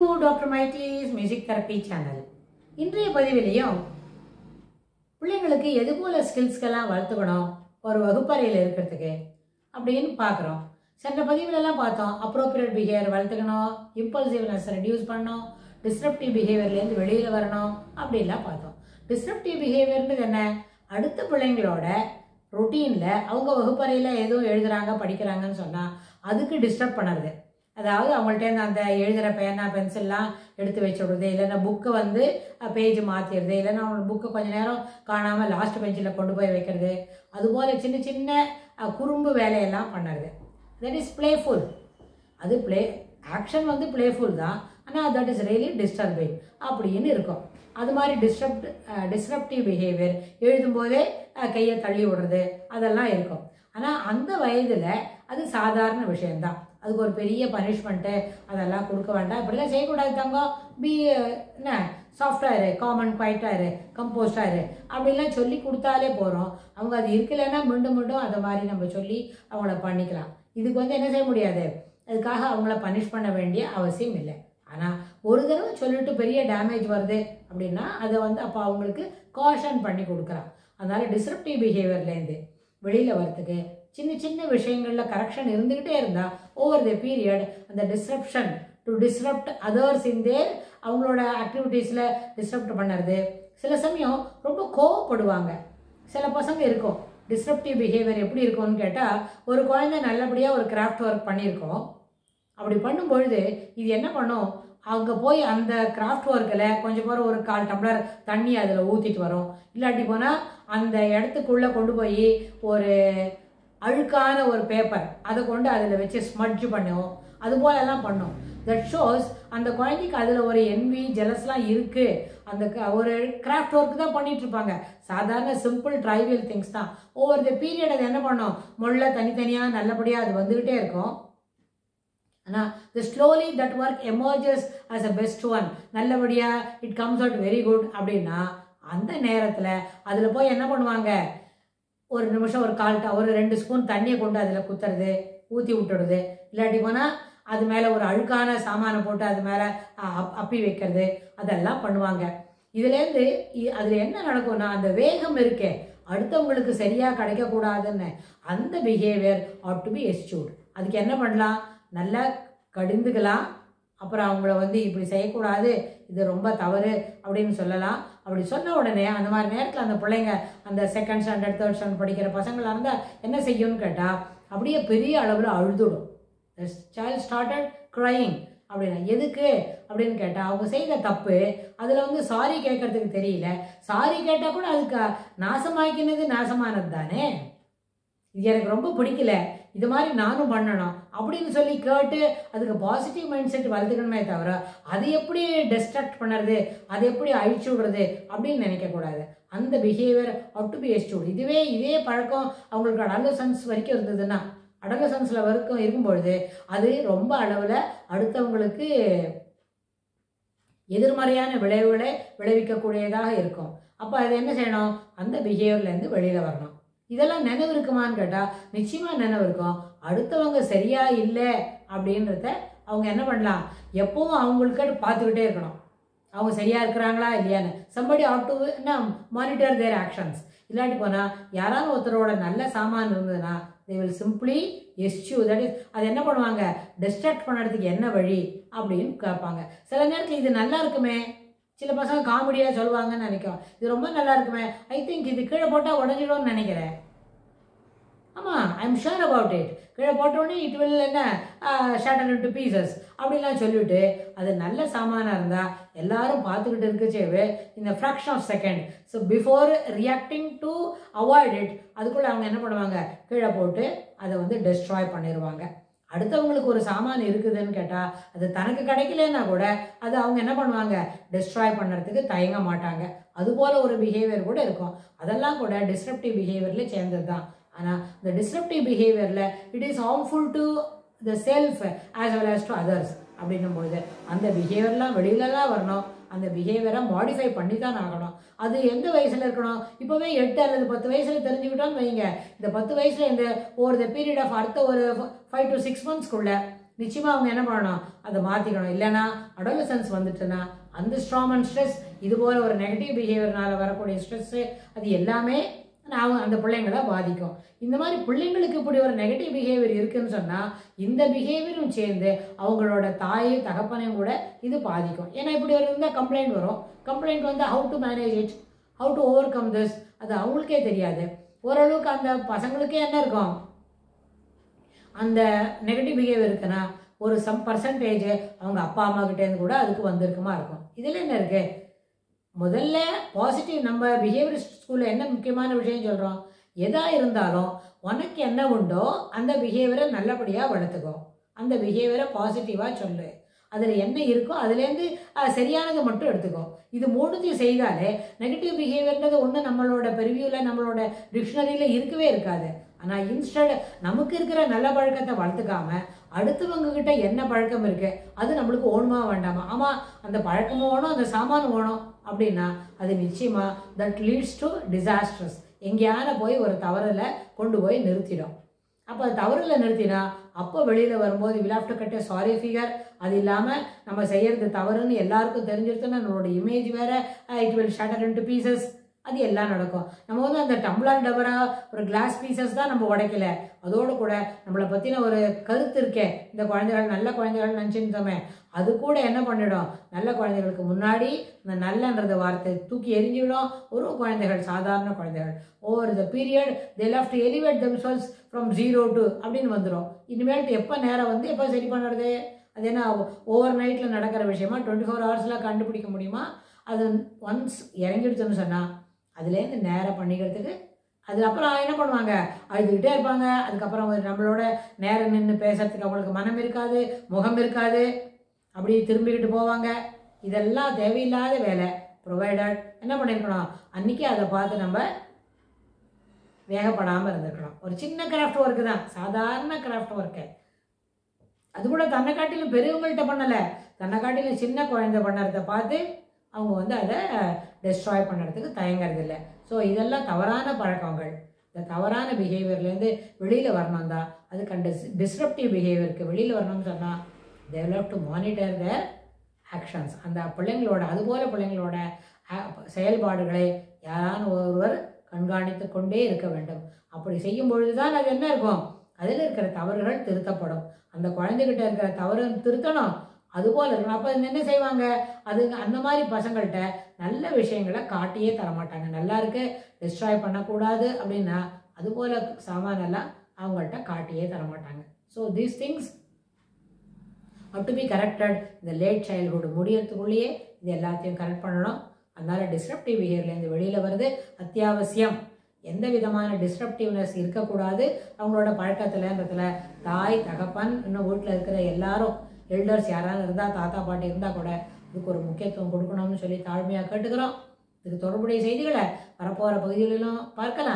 Doctor மைக்லீஸ் music therapy channel. இன்றைய பதிவிலையும் பிள்ளைங்களுக்கு எது போல ஸ்கில்ஸ்கெல்லாம் வளர்த்துக்கணும் ஒரு வகுப்பறையில் இருக்கிறதுக்கு அப்படின்னு பார்க்குறோம். சென்ற பதிவுலலாம் பார்த்தோம், அப்ரோப்ரியேட் பிஹேவியர் வளர்த்துக்கணும், இம்பல்சிவ்னஸ் ரெடியூஸ் பண்ணணும், டிஸ்ரப்டிவ் பிஹேவியர்லேருந்து வெளியில் வரணும் அப்படின்லாம் பார்த்தோம். டிஸ்ரப்டிவ் பிஹேவியர்ன்றது என்ன? அடுத்த பிள்ளைங்களோட ரொட்டீனில் அவங்க வகுப்பறையில் எதுவும் எழுதுகிறாங்க படிக்கிறாங்கன்னு சொன்னால் அதுக்கு டிஸ்டர்ப் பண்ணுறது. அதாவது அவங்கள்ட்ட அந்த எழுதுகிற பேனா பென்சில்லாம் எடுத்து வச்சு விடுறது, இல்லைன்னா புக்கை வந்து பேஜ் மாற்றிடுறது, இல்லைன்னா அவங்க புக்கை கொஞ்சம் நேரம் காணாமல் லாஸ்ட் பெஞ்சில் கொண்டு போய் வைக்கிறது, அதுபோல் சின்ன சின்ன குறும்பு வேலையெல்லாம் பண்ணுறது. That is playful. அது ஆக்ஷன் வந்து பிளேஃபுல் தான், ஆனால் தட் இஸ் ரியலி டிஸ்டர்பிங் அப்படின்னு இருக்கும். அது மாதிரி டிஸ்ரப்டிவ் பிஹேவியர் எழுதும்போதே கையை தள்ளி விடுறது அதெல்லாம் இருக்கும். ஆனால் அந்த வயதில் அது சாதாரண விஷயந்தான். அதுக்கு ஒரு பெரிய பனிஷ்மெண்ட்டு அதெல்லாம் கொடுக்க வேண்டாம். இப்படிலாம் செய்யக்கூடாது தங்கம், பி என்ன சாஃப்ட்வேரு, காமன் குவைட்டாரு, கம்போஸ்டாரு அப்படிலாம் சொல்லி கொடுத்தாலே போகிறோம். அவங்க அது இருக்கலைன்னா மீண்டும் மீண்டும் அதை மாதிரி நம்ம சொல்லி அவங்கள பண்ணிக்கலாம். இதுக்கு வந்து என்ன செய்ய முடியாது, அதுக்காக அவங்கள பனிஷ் பண்ண வேண்டிய அவசியம் இல்லை. ஆனால் ஒரு தடவை சொல்லிட்டு பெரிய டேமேஜ் வருது அப்படின்னா அதை வந்து அப்போ அவங்களுக்கு காஷன் பண்ணி கொடுக்குறான். அதனால் டிஸ்ரப்டிவ் பிஹேவியர்லேருந்து வெளியில் வரத்துக்கு சின்ன சின்ன விஷயங்களில் கரெக்ஷன் இருந்துக்கிட்டே இருந்தால் ஓவர் த பீரியட் அந்த disruption to disrupt others in their அவங்களோட ஆக்டிவிட்டீஸில் டிஸ்ரப்ட் பண்ணுறது. சில சமயம் ரொம்ப கோவப்படுவாங்க. சில பசங்க இருக்கும் டிஸ்ரப்டிவ் பிஹேவியர் எப்படி இருக்கும்னு கேட்டால், ஒரு குழந்தை நல்லபடியாக ஒரு கிராஃப்ட் ஒர்க் பண்ணியிருக்கோம். அப்படி பண்ணும்பொழுது இது என்ன பண்ணும், அவங்க போய் அந்த கிராஃப்ட் ஒர்க்கில் கொஞ்சம் பேர் ஒரு 1/4 டம்ளர் தண்ணி அதில் ஊற்றிட்டு வரும். இல்லாட்டி போனால் அந்த இடத்துக்குள்ளே கொண்டு போய் ஒரு அழுக்கான ஒரு பேப்பர் அதை கொண்டு அதில் வச்சு ஸ்மட்ஜ் பண்ணுவோம். அதுபோலெல்லாம் பண்ணோம். தட் ஷோஸ் அந்த குழந்தைக்கு அதில் ஒரு என்வி ஜெலஸ்லாம் இருக்குது. அந்த ஒரு கிராஃப்ட் ஒர்க் தான் பண்ணிட்டு இருப்பாங்க. சாதாரண சிம்பிள் ட்ரைவியல் திங்ஸ் தான். ஓவர் த பீரியட் அது என்ன பண்ணோம், முள்ள தனித்தனியாக நல்லபடியாக அது வந்துக்கிட்டே இருக்கும். ஆனால் the slowly that work emerges as a best one, நல்லபடியாக it comes out very good அப்படின்னா அந்த நேரத்தில் அதில் போய் என்ன பண்ணுவாங்க, ஒரு நிமிஷம் ஒரு 2 ஸ்பூன் தண்ணியை கொண்டு அதில் குத்துறது, ஊற்றி விட்டுடுது. இல்லாட்டி போனால் அது மேலே ஒரு அழுக்கான சாமானை போட்டு அது மேலே அப்பி வைக்கிறது அதெல்லாம் பண்ணுவாங்க. இதுலேருந்து அதில் என்ன நடக்கும்னா, அந்த வேகம் இருக்கே அடுத்தவங்களுக்கு சரியாக கிடைக்கக்கூடாதுன்னு அந்த பிஹேவியர் ஆட் டு பி எஸ்சூர்ட். அதுக்கு என்ன பண்ணலாம், நல்லா கடிந்துக்கலாம். அப்புறம் அவங்கள வந்து இப்படி செய்யக்கூடாது, இது ரொம்ப தவறு அப்படின்னு சொல்லலாம். அப்படி சொன்ன உடனே அந்த மாதிரி நேரத்தில் அந்த பிள்ளைங்க அந்த 2nd ஸ்டாண்டர்ட் 3rd ஸ்டாண்டர்ட் படிக்கிற பசங்களாக இருந்தால் என்ன செய்யும்னு கேட்டால் அப்படியே பெரிய அளவில் அழுதுடும். Child started crying. அப்படின்னா எதுக்கு அப்படின்னு கேட்டால் அவங்க செய்த தப்பு அதில் வந்து சாரி கேட்கறதுக்கு தெரியல. சாரி கேட்டால் கூட அதுக்கு நாசமானது தானே, இது எனக்கு ரொம்ப பிடிக்கல, இது மாதிரி நானும் பண்ணணும் அப்படின்னு சொல்லி கேட்டு அதுக்கு பாசிட்டிவ் மைண்ட் செட் வளர்த்துக்கணுமே தவிர அது எப்படி டிஸ்ட்ராக்ட் பண்ணுறது, அது எப்படி அழிச்சு விடுறது அப்படின்னு நினைக்கக்கூடாது. அந்த பிஹேவியர் அவுட் டு பி எஸ்டூட். இதே பழக்கம் அவங்களுக்கு அடலசன்ஸ் வரைக்கும் இருந்ததுன்னா, அடலசன்ஸில் வரைக்கும் இருக்கும்பொழுது அது ரொம்ப அளவில் அடுத்தவங்களுக்கு எதிர்மறையான விளைவுகளை விளைவிக்கக்கூடியதாக இருக்கும். அப்போ அது என்ன செய்யணும், அந்த பிஹேவியர்லேருந்து வெளியில் வரணும். இதெல்லாம் நினைவு இருக்குமான்னு கேட்டால் நிச்சயமாக நினைவு இருக்கும். அடுத்தவங்க சரியா இல்லை அப்படின்றத அவங்க என்ன பண்ணலாம், எப்பவும் அவங்களுக்கு பார்த்துக்கிட்டே இருக்கணும், அவங்க சரியா இருக்கிறாங்களா இல்லையான்னு. somebody ought to monitor their actions. இல்லாட்டி போனால் யாராவது ஒருத்தரோட நல்ல சாமான் இருந்ததுன்னா they will simply eschew. that is, அது என்ன பண்ணுவாங்க, டிஸ்ட்ராக்ட் பண்ணுறதுக்கு என்ன வழி அப்படின்னு கேட்பாங்க. சில நேரத்தில் இது நல்லா இருக்குமே, சில பசங்க காமெடியாக சொல்லுவாங்கன்னு நினைக்கும், இது ரொம்ப நல்லா இருக்குமே, ஐ திங்க் இது கீழே போட்டால் உடஞ்சிடும்னு நினைக்கிறேன். ஆமாம், I am sure about it. கீழே போட்டோடனே இட் வில் என்ன ஷேட்டர் இன்டு பீசஸ் அப்படிலாம் சொல்லிவிட்டு அது நல்ல சாமானாக இருந்தால் எல்லாரும் பார்த்துக்கிட்டு இருக்கச்சேவே இந்த fraction of second, so before reacting to avoid it அதுக்குள்ளே அவங்க என்ன பண்ணுவாங்க, கீழே போட்டு அதை வந்து டெஸ்ட்ராய் பண்ணிடுவாங்க. அடுத்தவங்களுக்கு ஒரு சாமான் இருக்குதுன்னு கேட்டால் அது தனக்கு கிடைக்கலன்னா கூட அது அவங்க என்ன பண்ணுவாங்க, டெஸ்ட்ராய் பண்ணுறதுக்கு தயங்க மாட்டாங்க. அதுபோல் ஒரு பிஹேவியர் கூட இருக்கும். அதெல்லாம் கூட டிஸ்ரப்டிவ் பிஹேவியரில் சேர்ந்தது தான். ஆனால் இந்த டிஸ்ரப்டிவ் பிஹேவியரில் it is harmful to the self as well as to others அப்படின்னும் பொழுது அந்த பிஹேவியர்லாம் வெளியிலலாம் வரணும். அந்த பிஹேவியரை மாடிஃபை பண்ணி தான் ஆகணும். அது எந்த வயசில் இருக்கணும், இப்போவே 8 அல்லது 10 வயசில் தெரிஞ்சுக்கிட்டோன்னு வைங்க, இந்த 10 வயசில் இந்த ஓவர் த பீரியட் ஆஃப் அடுத்த ஒரு 5 to 6 monthsக்குள்ள நிச்சயமாக அவங்க என்ன பண்ணணும், அதை மாற்றிக்கணும். இல்லைன்னா அடோலசன்ஸ் வந்துட்டுன்னா அந்த ஸ்ட்ராங் அண்ட் ஸ்ட்ரெஸ், இது போல் ஒரு நெகட்டிவ் பிஹேவியர்னால வரக்கூடிய ஸ்ட்ரெஸ்ஸு, அது எல்லாமே நான் அந்த பிள்ளைங்களை பாதிக்கும். இந்த மாதிரி பிள்ளைங்களுக்கு இப்படி ஒரு நெகட்டிவ் பிஹேவியர் இருக்குன்னு சொன்னால் இந்த பிஹேவியரும் சேர்ந்து அவங்களோட தாய் தகப்பனையும் கூட இது பாதிக்கும். ஏன்னா இப்படி ஒரு இருந்தால் கம்ப்ளைண்ட் வரும். கம்ப்ளைண்ட் வந்து how to manage it, how to over come this, அது அவங்களுக்கே தெரியாது. ஓரளவுக்கு அந்த பசங்களுக்கே என்ன இருக்கும், அந்த நெகட்டிவ் பிஹேவியர் இருக்குன்னா ஒரு சம் பர்சன்டேஜ் அவங்க அப்பா அம்மா கிட்டேருந்து கூட அதுக்கு வந்திருக்குமா இருக்கும். இதில் என்ன இருக்குது, முதல்ல பாசிட்டிவ் நம்ம பிஹேவியரிஸ்ட் ஸ்கூலில் என்ன முக்கியமான விஷயம் சொல்கிறோம், எதாக இருந்தாலும் உனக்கு என்ன உண்டோ அந்த பிஹேவியரை நல்லபடியாக வளர்த்துக்கோ, அந்த பிஹேவியரை பாசிட்டிவாக சொல்லு, அதில் என்ன இருக்கோ அதுலேருந்து சரியானதை மட்டும் எடுத்துக்கோ. இது மூணுத்தையும் செய்தாலே நெகட்டிவ் பிஹேவியர்ன்றது ஒன்று நம்மளோட பெரிவியூவில் நம்மளோட டிக்ஷனரியில் இருக்கவே இருக்காது. ஆனால் இன்ஸ்டட் நமக்கு இருக்கிற நல்ல பழக்கத்தை வளர்த்துக்காம அடுத்தவங்க கிட்ட என்ன பழக்கம் இருக்கு அது நம்மளுக்கு ஓணுமா வேண்டாமா, ஆமாம் அந்த பழக்கமும் வேணும் அந்த சாமானும் வேணும் அப்படின்னா அது நிச்சயமாக தட் லீட்ஸ் டு டிசாஸ்டர்ஸ். எங்கேயான போய் ஒரு தவறில் கொண்டு போய் நிறுத்திடும். அப்போ அது தவறில் நிறுத்தினா அப்போ வெளியில் வரும்போது will have to cut a sorry figure. அது இல்லாமல் நம்ம செய்கிறது தவறுன்னு எல்லாருக்கும் தெரிஞ்சிருச்சுன்னா நம்மளோட இமேஜ் வேறு, it will shutter into pieces, அது எல்லாம் நடக்கும். நம்ம வந்து அந்த டம்ளர் டபரா ஒரு கிளாஸ் பீசஸ் தான் நம்ம உடைக்கல, அதோடு கூட நம்மளை பற்றின ஒரு கருத்து இருக்கே, இந்த குழந்தைகள் நல்ல குழந்தைகள் நினச்சிருந்தோமே, அது கூட என்ன பண்ணிடும், நல்ல குழந்தைகளுக்கு முன்னாடி இந்த நல்லன்றது வார்த்தை தூக்கி எரிஞ்சிடும். ஒரு குழந்தைகள் சாதாரண குழந்தைகள் over the period they love to elevate themselves from 0 to அப்படின்னு வந்துடும். இனிமேல்ட்டு எப்போ நேரம் வந்து எப்போ சரி பண்ணுறது, அது என்ன ஓவர் நைட்டில் நடக்கிற விஷயமா 24 hours கண்டுபிடிக்க முடியுமா? அது ஒன்ஸ் இறங்கிடுச்சுன்னு சொன்னால் அதுலேருந்து நேரம் பண்ணிக்கிறதுக்கு அதுக்கப்புறம் என்ன பண்ணுவாங்க, அழுதுகிட்டே இருப்பாங்க. அதுக்கப்புறம் நம்மளோட நேரம் நின்று பேசுறதுக்கு அவங்களுக்கு மனம் இருக்காது, முகம் இருக்காது, அப்படி திரும்பிக்கிட்டு போவாங்க. இதெல்லாம் தேவையில்லாத வேலை. ப்ரொவைடட் என்ன பண்ணியிருக்கணும், அன்றைக்கி அதை பார்த்து நம்ம வேகப்படாமல் இருந்திருக்கணும். ஒரு சின்ன கிராஃப்ட் ஒர்க்கு தான், சாதாரண கிராஃப்ட் ஒர்க்கு, அது கூட தன்னை காட்டிலும் பெரியவங்கள்ட்ட பண்ணலை, தன்னை காட்டிலும் சின்ன குழந்தை பண்ணுறதை பார்த்து அவங்க வந்து அதை டெஸ்ட்ராய் பண்ணுறதுக்கு தயங்கிறது இல்லை. ஸோ இதெல்லாம் தவறான பழக்கங்கள். இந்த தவறான பிஹேவியர்லேருந்து வெளியில் வரணும் தான், அதுக்கு அந்த டிஸ்ரப்டிவ் பிஹேவியருக்கு வெளியில் வரணும்னு சொன்னால் they will have to monitor their actions. அந்த பிள்ளைங்களோட அதுபோல் பிள்ளைங்களோட செயல்பாடுகளை யாரான ஒருவர் கண்காணித்து கொண்டே இருக்க வேண்டும். அப்படி செய்யும் பொழுது தான் அது என்ன இருக்கும், அதில் இருக்கிற தவறுகள் திருத்தப்படும். அந்த குழந்தைகிட்ட இருக்கிற தவறு திருத்தணும், அதுபோல் இருக்கணும். அப்போ என்ன செய்வாங்க, அது அந்த மாதிரி பசங்கள்கிட்ட நல்ல விஷயங்களை காட்டியே தரமாட்டாங்க. நல்லா இருக்கு, டிஸ்ட்ராய் பண்ணக்கூடாது அப்படின்னா அதுபோல் சாமானெல்லாம் அவங்கள்ட்ட காட்டியே தரமாட்டாங்க. So these things have to be corrected. இந்த லேட் சைல்ட்ஹுட் முடியறதுக்குள்ளேயே இது எல்லாத்தையும் கரெக்ட் பண்ணணும். அதனால டிஸ்ரப்டிவ் பிஹேவியர்லேருந்து வெளியில் வருது அத்தியாவசியம். எந்த விதமான டிஸ்ரப்டிவ்னஸ் இருக்கக்கூடாது அவங்களோட பழக்கத்தில்ன்றதுல தாய் தகப்பன் இன்னும் வீட்டில் இருக்கிற எல்லாரும் எல்டர்ஸ் யாராவது இருந்தால் தாத்தா பாட்டி இருந்தால் கூட இதுக்கு ஒரு முக்கியத்துவம் கொடுக்கணும்னு சொல்லி தாழ்மையாக கேட்டுக்கிறோம். இதுக்கு தொடர்புடைய செய்திகளை வரப்போகிற பகுதிகளிலும் பார்க்கலாம்.